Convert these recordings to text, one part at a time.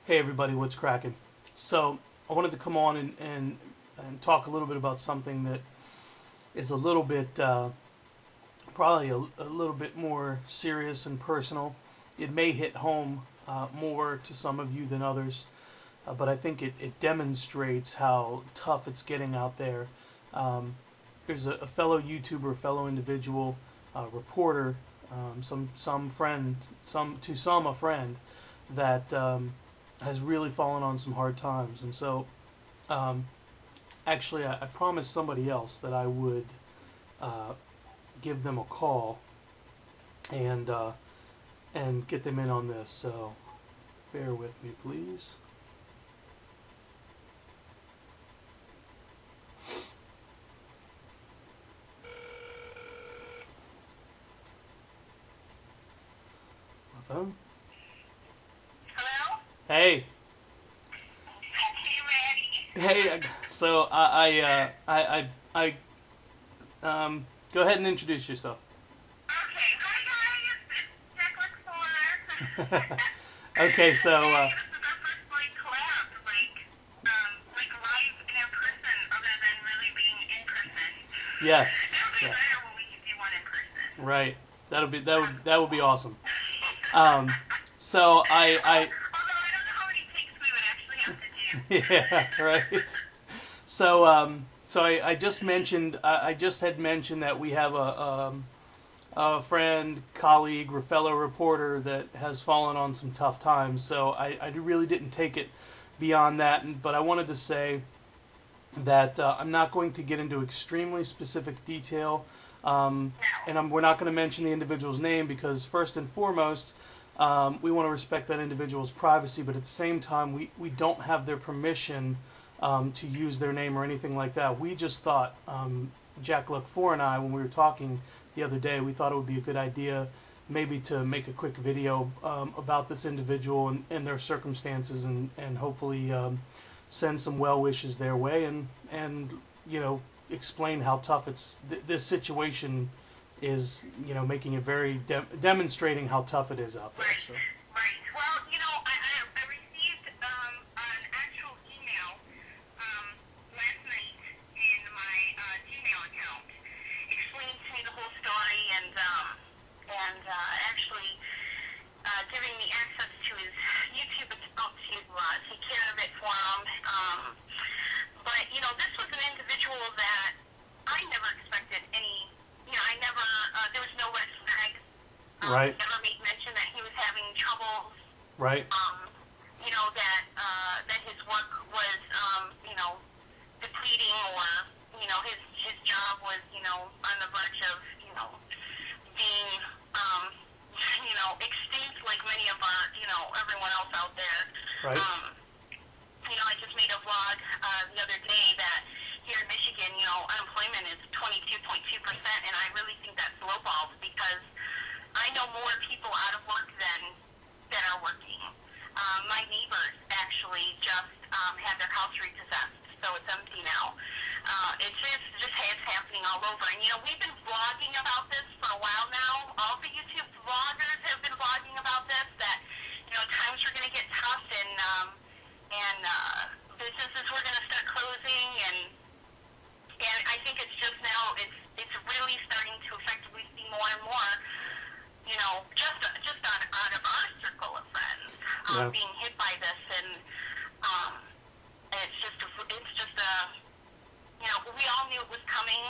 Hey everybody, what's cracking? So I wanted to come on and talk a little bit about something that is a little bit, probably a little bit more serious and personal. It may hit home more to some of you than others, but I think it demonstrates how tough it's getting out there. Um, there's a fellow YouTuber, fellow individual, reporter, some friend, some a friend that has really fallen on some hard times. And so, um, actually, I promised somebody else that I would uh, give them a call and and get them in on this. So, bear with me, please. My phone. Hello? Hey, Hey, hey. Randy. So I go ahead and introduce yourself. Okay, hi guys. It's Nicholas Fuller. Okay, so Hey, this is our first collab, like live and in person, other than really being in person. yes, It'll be yes, better when we can do one in person. right. That would be awesome. Um, so Although I don't know how many takes we would actually have to do. yeah, right. So I just mentioned I just had mentioned that we have a friend, colleague, or fellow reporter that has fallen on some tough times. So I really didn't take it beyond that, but I wanted to say that I'm not going to get into extremely specific detail, No. and we're not going to mention the individual's name because first and foremost, we want to respect that individual's privacy, but at the same time, we don't have their permission to use their name or anything like that. We just thought, Jack Luck 4 and I, when we were talking the other day, we thought it would be a good idea maybe to make a quick video about this individual and their circumstances and hopefully send some well wishes their way and explain how tough this situation is, making it very demonstrating how tough it is out there. Right. So Right. Well, I received an actual email last night in my Gmail account explaining to me the whole story and actually giving me access to his YouTube account to take care of it for him. But this was an individual that I never expected any. I never. There was no red flags. He right, never made mention that he was having troubles. right, That his work was depleting, or his job was on the verge of being extinct, like many of our everyone else out there. right, I just made a vlog the other day that here in Michigan, unemployment is 22.2%, and I really think that's lowballed because I know more people out of work than are working. My neighbors actually just had their house repossessed, so it's empty now. It's just happening all over. And we've been vlogging about this for a while now. All the YouTube vloggers have been vlogging about this. That times are going to get tough, and businesses were going to start closing, and I think it's just now it's really starting to effectively see more and more. Just out of our circle of friends yeah, being hit by this, and it's just a we all knew it was coming,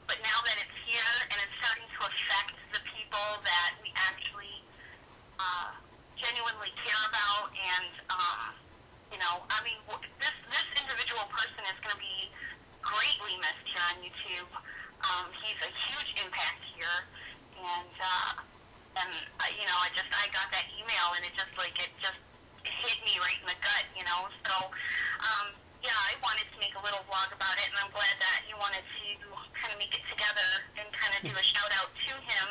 but now that it's here and it's starting to affect the people that we actually genuinely care about, and this individual person is going to be greatly missed here on YouTube. He's a huge impact here, and I got that email, and it just hit me right in the gut. So yeah, I wanted to make a little vlog about it, and I'm glad that you wanted to kind of make it together and kind of do a shout out to him.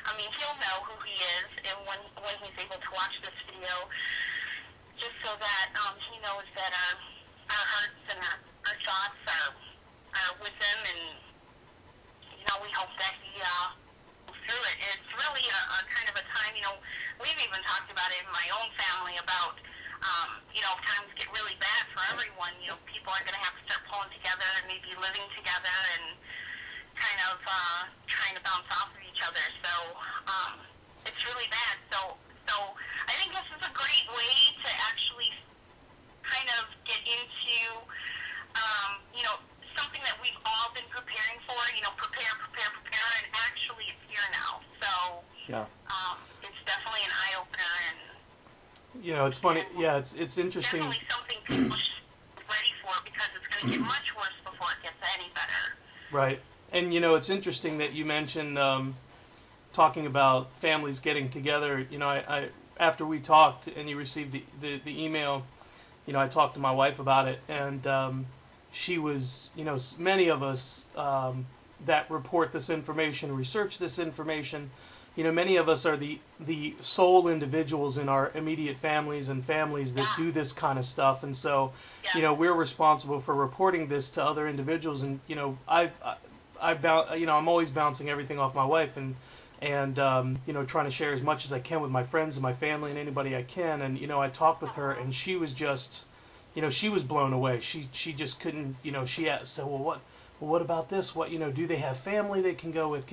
I mean, he'll know who he is, and when he's able to watch this video, just so that he knows that our hearts and our thoughts are with him, and we hope that he through it. It's really a kind of a time, we've even talked about it in my own family about if times get really bad for everyone, people are going to have to start pulling together and maybe living together and kind of trying to bounce off of each other. So it's really bad. So I think this is a great way to actually kind of get into, something that we've all been preparing for, prepare, and actually it's here now. So Yeah. it's definitely an eye-opener, and It's funny. Yeah, it's interesting. definitely something people should be ready for, because it's going to get much worse before it gets any better. Right. And it's interesting that you mentioned talking about families getting together. I after we talked and you received the email, I talked to my wife about it, and she was, many of us that report this information, research this information, many of us are the sole individuals in our immediate families and families that do this kind of stuff, and so, we're responsible for reporting this to other individuals, and I'm always bouncing everything off my wife, and trying to share as much as I can with my friends and my family and anybody I can, and I talked with her, and she was just, she was blown away. She just couldn't, she asked, so, what about this? What, do they have family they can go with?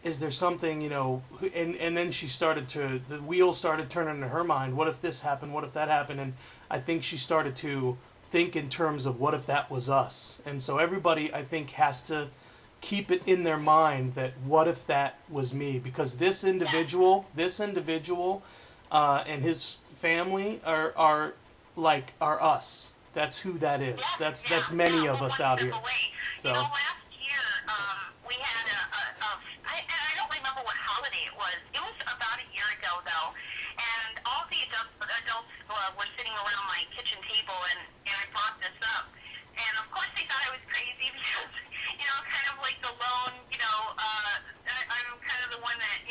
Is there something, and then the wheel started turning in her mind. What if this happened? What if that happened? And I think she started to think in terms of what if that was us? And so everybody, I think, has to keep it in their mind that what if that was me? Because this individual, and his family are us. That's who that is. That's many of us out here. So. Last year, we had I don't remember what holiday it was. It was about a year ago, though, and all the adults were sitting around my kitchen table, and I brought this up. And of course they thought I was crazy because, kind of like the lone, I'm kind of the one that,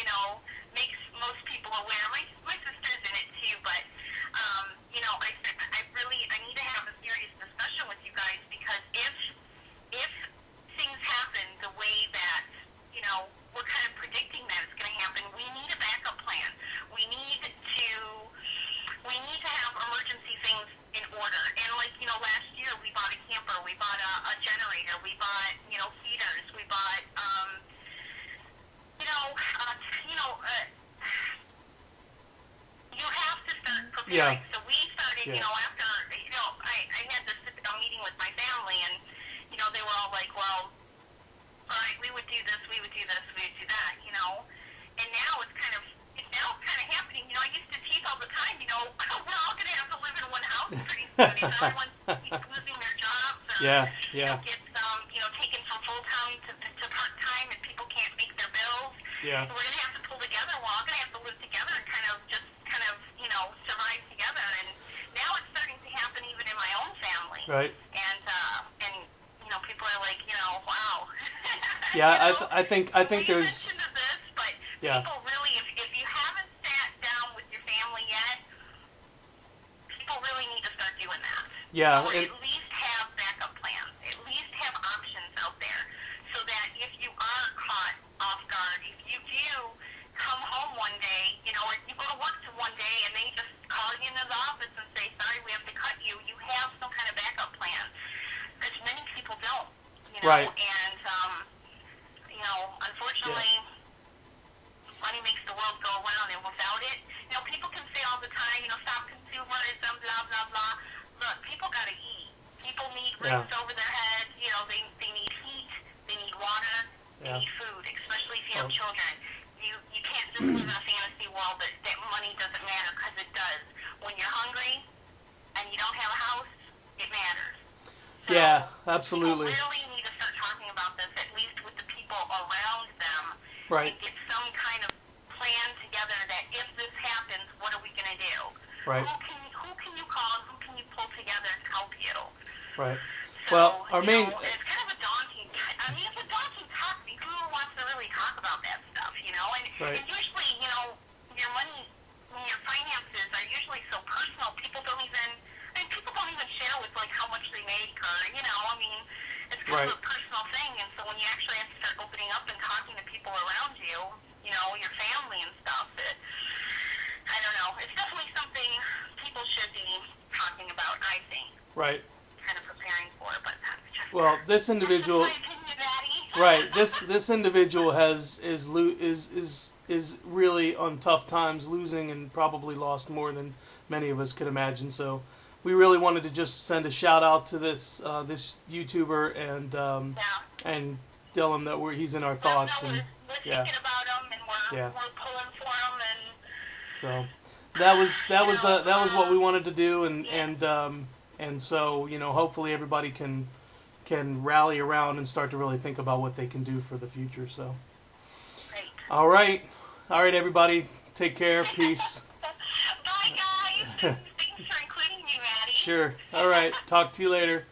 makes most people aware. My sister's in it too, but, I need to have a serious discussion with you guys, because if things happen the way that, we're kind of predicting that it's going to happen, we need a backup plan. We need to have emergency things in order. And last year we bought a camper, we bought a generator, we bought, heaters, we bought, you have to start preparing. Yeah. So we started, after, I had this sit-down meeting with my family, and, they were all like, well, all right, we would do this, we would do this, we would do that, and now it's kind of happening. I used to tease all the time, we're all going to have to live in one house pretty soon. Everyone keeps losing their jobs, or gets taken from full-time to part-time, and people can't make their bills. Yeah. So we're going to have to pull together. We're all going to have to live together and kind of survive together. And now it's starting to happen even in my own family. Right. And people are like, wow. Yeah, I think there's. Mentioned this, but people really, if you haven't sat down with your family yet, people really need to start doing that. Yeah. Or at least have backup plans. At least have options out there, so that if you are caught off guard, if you do come home one day, or you go to work to one day and they just call you into the office and say, sorry, we have to cut you, you have some kind of backup plan. Because many people don't, Right. And, unfortunately, money makes the world go around, and without it, people can say all the time, stop consumerism, blah, blah, blah. Look, people got to eat. People need roofs over their heads, they need heat, they need water, they need food, especially if you have children. You can't just live in a fantasy world that money doesn't matter, because it does. When you're hungry and you don't have a house, it matters. So yeah, absolutely. People really need to start talking about this, at least with the people around them, right. And get some kind of plan together that if this happens, what are we going to do? Right. Who can you call and who can you pull together to help you? Right. So, well, our main. It's kind of a daunting. It's a daunting topic. Who wants to really talk about that stuff? Right. And usually, your money, your finances are usually so personal. People don't even share with how much they make, or it's kind of a personal thing. And so when you actually have to start opening up and talking to people around you, your family and stuff, I don't know. It's definitely something people should Right. kind of preparing for. But that's just Well, this individual, my opinion, Maddie. right? This individual is really on tough times, losing, and probably lost more than many of us could imagine. So, we really wanted to just send a shout out to this YouTuber Yeah. and tell him that he's in our Well, thoughts, no, and we're yeah, thinking about them, and yeah. we're pulling for them, and So that was what we wanted to do, yeah. and so hopefully everybody can rally around and start to really think about what they can do for the future. So, Great. all right, everybody, take care, peace. Bye, guys. Thanks for including me, Maddie. Sure. All right, talk to you later.